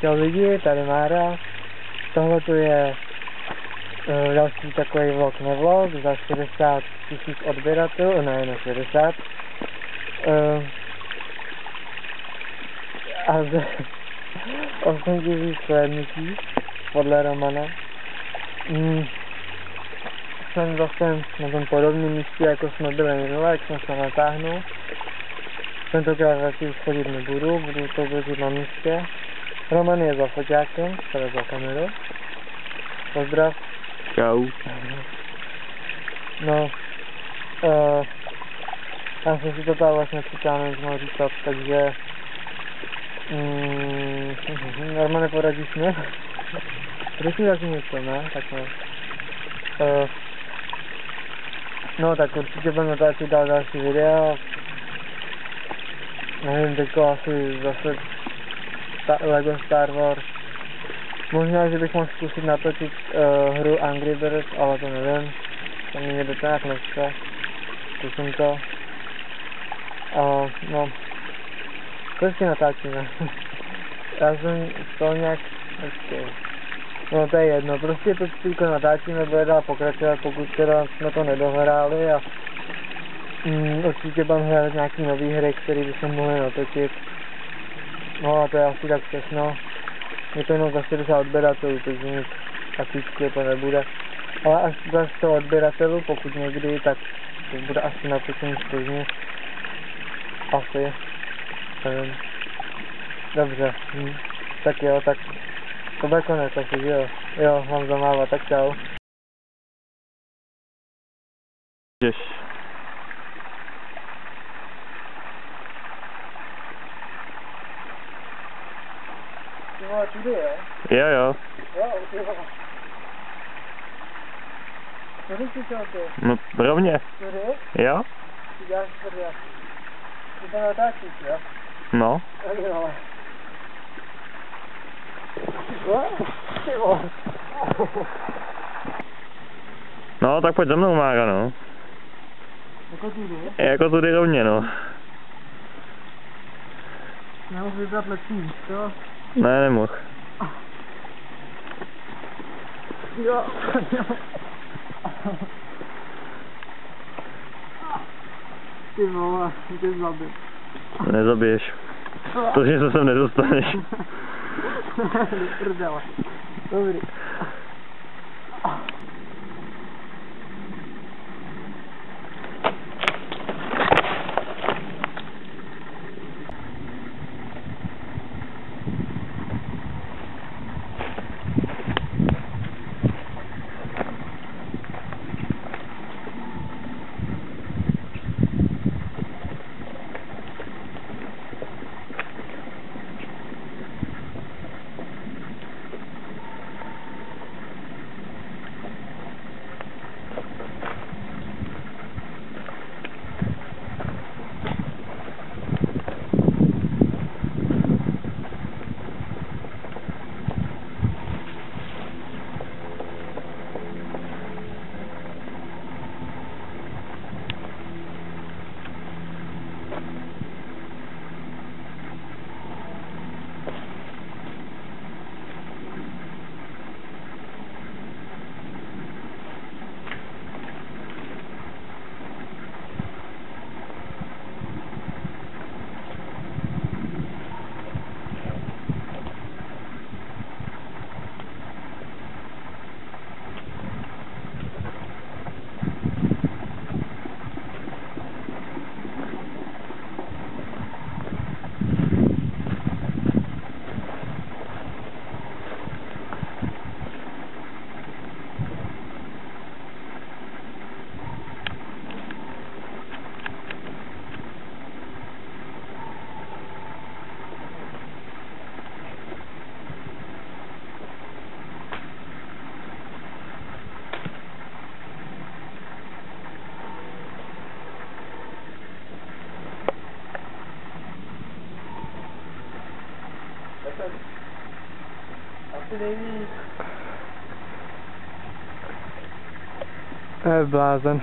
Čau lidi, tady Mára. Tohle tu je další takový vlog nevlog za 60 000 odběratelů, ne, na 60. A za 8 000 slednutí podle Romana. Jsem zase na tom podobném místě, jako jsme byli minule, jak jsem se natáhnul. Tentokrát radši už chodit nebudu, budu to držet na místě. Roman je za foťákem, teda za kamerou. Pozdrav. Čau. No, já jsem si to tady vlastně přitáhnout mohl říkat, takže Romane, poradíš mi? Prosím taky něco, ne? Tak ne. No tak určitě budeme natáčet další video. Nevím, teďko asi zase Lego Star Wars. Možná, že bych mohl zkusit natočit hru Angry Birds, ale to nevím. To mě do toho nějak nechce. Zkusím to. No. Prostě natáčíme. Já jsem to nějak... No to je jedno, prostě to teďko natáčíme, bude dál pokračovat, pokud teda jsme to nedohráli a určitě budeme hrát nějaký nový hry, které bychom mohli natočit. No a to je asi tak všechno. Je to jenom za 60 odběratelů, takže nic aktického to nebude. Ale až za 100 odběratelů, pokud někdy, tak to bude asi natočení z Plzně. Asi. Nevím. Dobře. Tak jo, tak to bude konec asi, že jo? Jo, mám zamávat, tak čau. Jež. Ty vole, tudy jo? Jo. Jo, ty vole. Tudy si šel ty? No rovně. Tudy? Jo? Ty děláš prdě. Ty to natáčíš, jo? No. Tak jo. Ty vole. No tak pojď za mnou, Mára, no. Jako tudy? Jako tudy rovně, no. Nemohl vybrat lepší místo? Ne, nemohl. Jo. Ty vole, tě zabij. Nezabiješ. Protože se sem nedostaneš. Do prdele. Dobrý. Asi nejvíc. Blázen.